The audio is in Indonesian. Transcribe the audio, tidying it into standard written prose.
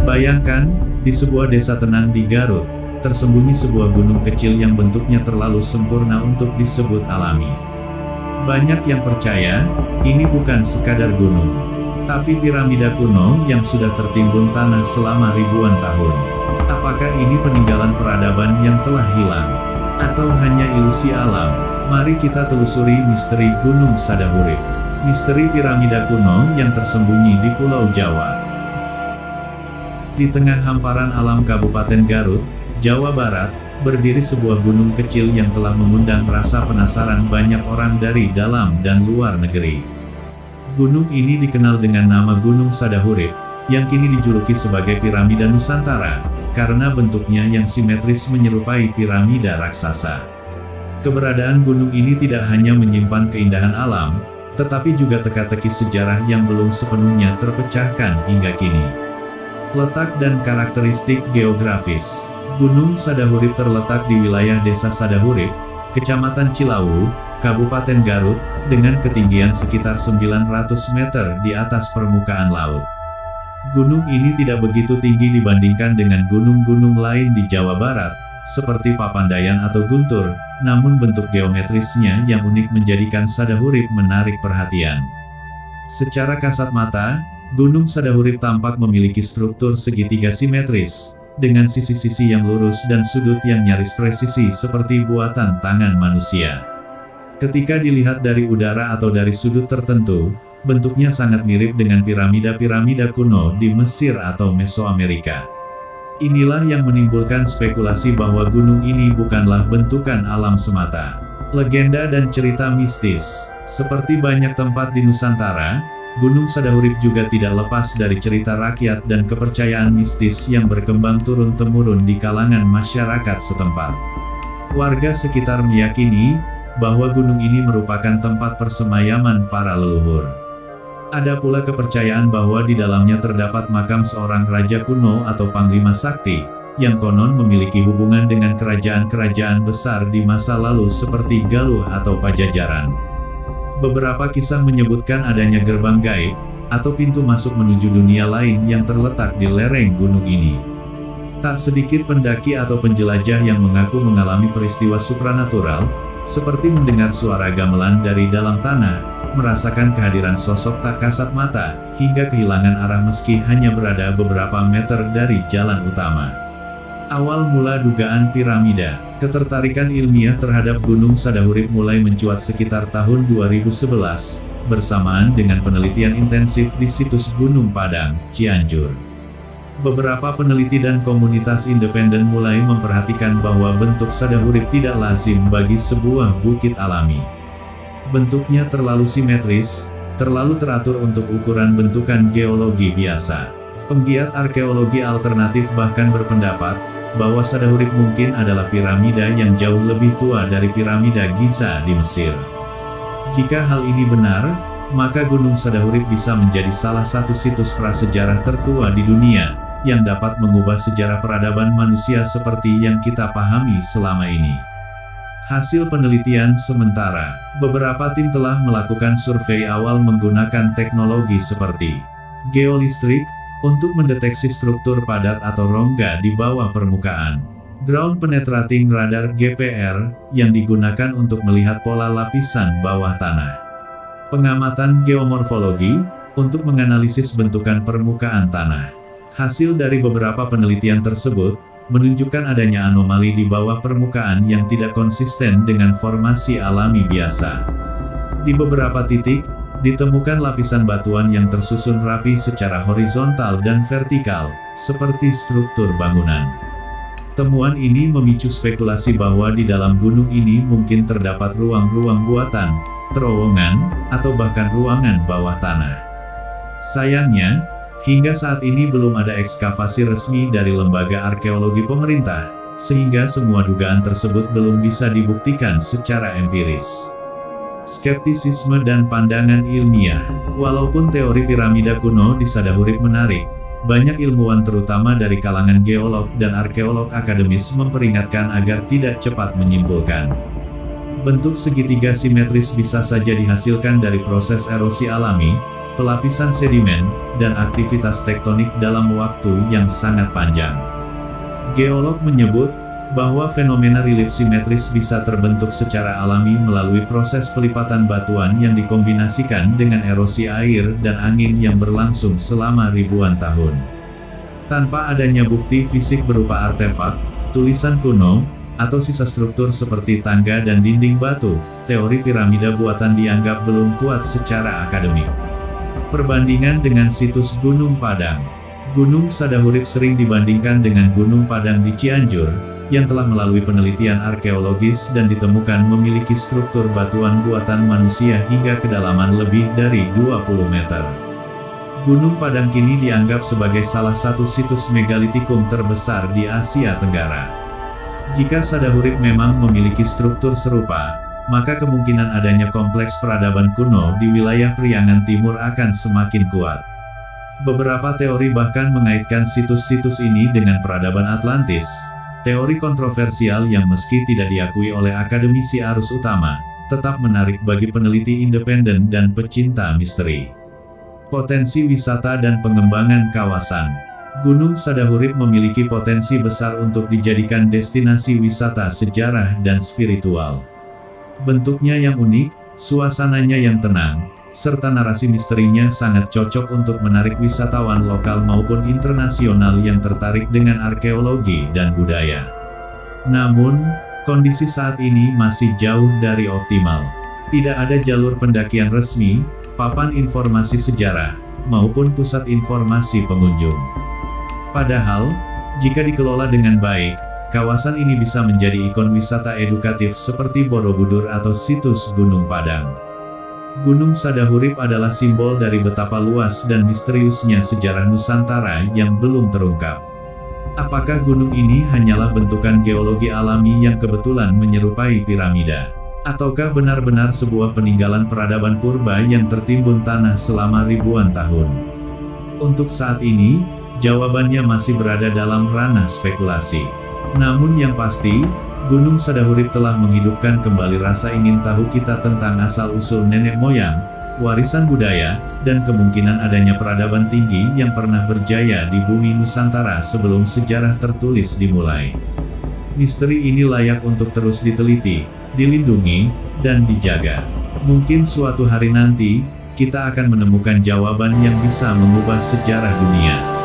Bayangkan, di sebuah desa tenang di Garut, tersembunyi sebuah gunung kecil yang bentuknya terlalu sempurna untuk disebut alami. Banyak yang percaya, ini bukan sekadar gunung, tapi piramida kuno yang sudah tertimbun tanah selama ribuan tahun. Apakah ini peninggalan peradaban yang telah hilang? Atau hanya ilusi alam? Mari kita telusuri misteri Gunung Sadahurip. Misteri piramida kuno yang tersembunyi di Pulau Jawa. Di tengah hamparan alam Kabupaten Garut, Jawa Barat, berdiri sebuah gunung kecil yang telah mengundang rasa penasaran banyak orang dari dalam dan luar negeri. Gunung ini dikenal dengan nama Gunung Sadahurip, yang kini dijuluki sebagai piramida Nusantara, karena bentuknya yang simetris menyerupai piramida raksasa. Keberadaan gunung ini tidak hanya menyimpan keindahan alam, tetapi juga teka-teki sejarah yang belum sepenuhnya terpecahkan hingga kini. Letak dan karakteristik geografis. Gunung Sadahurip terletak di wilayah Desa Sadahurip, Kecamatan Cilawu, Kabupaten Garut, dengan ketinggian sekitar 900 meter di atas permukaan laut. Gunung ini tidak begitu tinggi dibandingkan dengan gunung-gunung lain di Jawa Barat, seperti Papandayan atau Guntur, namun bentuk geometrisnya yang unik menjadikan Sadahurip menarik perhatian. Secara kasat mata, Gunung Sadahurip tampak memiliki struktur segitiga simetris, dengan sisi-sisi yang lurus dan sudut yang nyaris presisi seperti buatan tangan manusia. Ketika dilihat dari udara atau dari sudut tertentu, bentuknya sangat mirip dengan piramida-piramida kuno di Mesir atau Mesoamerika. Inilah yang menimbulkan spekulasi bahwa gunung ini bukanlah bentukan alam semata. Legenda dan cerita mistis. Seperti banyak tempat di Nusantara, Gunung Sadahurip juga tidak lepas dari cerita rakyat dan kepercayaan mistis yang berkembang turun-temurun di kalangan masyarakat setempat. Warga sekitar meyakini bahwa gunung ini merupakan tempat persemayaman para leluhur. Ada pula kepercayaan bahwa di dalamnya terdapat makam seorang raja kuno atau panglima sakti, yang konon memiliki hubungan dengan kerajaan-kerajaan besar di masa lalu seperti Galuh atau Pajajaran. Beberapa kisah menyebutkan adanya gerbang gaib, atau pintu masuk menuju dunia lain yang terletak di lereng gunung ini. Tak sedikit pendaki atau penjelajah yang mengaku mengalami peristiwa supranatural, seperti mendengar suara gamelan dari dalam tanah, merasakan kehadiran sosok tak kasat mata, hingga kehilangan arah meski hanya berada beberapa meter dari jalan utama. Awal mula dugaan piramida. Ketertarikan ilmiah terhadap Gunung Sadahurip mulai mencuat sekitar tahun 2011, bersamaan dengan penelitian intensif di situs Gunung Padang, Cianjur. Beberapa peneliti dan komunitas independen mulai memperhatikan bahwa bentuk Sadahurip tidak lazim bagi sebuah bukit alami. Bentuknya terlalu simetris, terlalu teratur untuk ukuran bentukan geologi biasa. Penggiat arkeologi alternatif bahkan berpendapat bahwa Sadahurip mungkin adalah piramida yang jauh lebih tua dari piramida Giza di Mesir. Jika hal ini benar, maka Gunung Sadahurip bisa menjadi salah satu situs prasejarah tertua di dunia, yang dapat mengubah sejarah peradaban manusia seperti yang kita pahami selama ini. Hasil penelitian sementara, beberapa tim telah melakukan survei awal menggunakan teknologi seperti geolistrik, untuk mendeteksi struktur padat atau rongga di bawah permukaan. Ground Penetrating Radar (GPR) yang digunakan untuk melihat pola lapisan bawah tanah. Pengamatan geomorfologi, untuk menganalisis bentukan permukaan tanah. Hasil dari beberapa penelitian tersebut, menunjukkan adanya anomali di bawah permukaan yang tidak konsisten dengan formasi alami biasa. Di beberapa titik, ditemukan lapisan batuan yang tersusun rapi secara horizontal dan vertikal, seperti struktur bangunan. Temuan ini memicu spekulasi bahwa di dalam gunung ini mungkin terdapat ruang-ruang buatan, terowongan, atau bahkan ruangan bawah tanah. Sayangnya, hingga saat ini belum ada ekskavasi resmi dari lembaga arkeologi pemerintah, sehingga semua dugaan tersebut belum bisa dibuktikan secara empiris. Skeptisisme dan pandangan ilmiah. Walaupun teori piramida kuno di Sadahurip menarik, banyak ilmuwan terutama dari kalangan geolog dan arkeolog akademis memperingatkan agar tidak cepat menyimpulkan. Bentuk segitiga simetris bisa saja dihasilkan dari proses erosi alami, pelapisan sedimen, dan aktivitas tektonik dalam waktu yang sangat panjang. Geolog menyebut bahwa fenomena relief simetris bisa terbentuk secara alami melalui proses pelipatan batuan yang dikombinasikan dengan erosi air dan angin yang berlangsung selama ribuan tahun. Tanpa adanya bukti fisik berupa artefak, tulisan kuno, atau sisa struktur seperti tangga dan dinding batu, teori piramida buatan dianggap belum kuat secara akademik. Perbandingan dengan situs Gunung Padang. Gunung Sadahurip sering dibandingkan dengan Gunung Padang di Cianjur, yang telah melalui penelitian arkeologis dan ditemukan memiliki struktur batuan buatan manusia hingga kedalaman lebih dari 20 meter. Gunung Padang kini dianggap sebagai salah satu situs megalitikum terbesar di Asia Tenggara. Jika Sadahurip memang memiliki struktur serupa, maka kemungkinan adanya kompleks peradaban kuno di wilayah Priangan Timur akan semakin kuat. Beberapa teori bahkan mengaitkan situs-situs ini dengan peradaban Atlantis. Teori kontroversial yang meski tidak diakui oleh akademisi arus utama, tetap menarik bagi peneliti independen dan pecinta misteri. Potensi wisata dan pengembangan kawasan. Gunung Sadahurip memiliki potensi besar untuk dijadikan destinasi wisata sejarah dan spiritual. Bentuknya yang unik, suasananya yang tenang, serta narasi misterinya sangat cocok untuk menarik wisatawan lokal maupun internasional yang tertarik dengan arkeologi dan budaya. Namun, kondisi saat ini masih jauh dari optimal. Tidak ada jalur pendakian resmi, papan informasi sejarah, maupun pusat informasi pengunjung. Padahal, jika dikelola dengan baik, kawasan ini bisa menjadi ikon wisata edukatif seperti Borobudur atau situs Gunung Padang. Gunung Sadahurip adalah simbol dari betapa luas dan misteriusnya sejarah Nusantara yang belum terungkap. Apakah gunung ini hanyalah bentukan geologi alami yang kebetulan menyerupai piramida? Ataukah benar-benar sebuah peninggalan peradaban purba yang tertimbun tanah selama ribuan tahun? Untuk saat ini, jawabannya masih berada dalam ranah spekulasi. Namun yang pasti, Gunung Sadahurip telah menghidupkan kembali rasa ingin tahu kita tentang asal-usul nenek moyang, warisan budaya, dan kemungkinan adanya peradaban tinggi yang pernah berjaya di bumi Nusantara sebelum sejarah tertulis dimulai. Misteri ini layak untuk terus diteliti, dilindungi, dan dijaga. Mungkin suatu hari nanti, kita akan menemukan jawaban yang bisa mengubah sejarah dunia.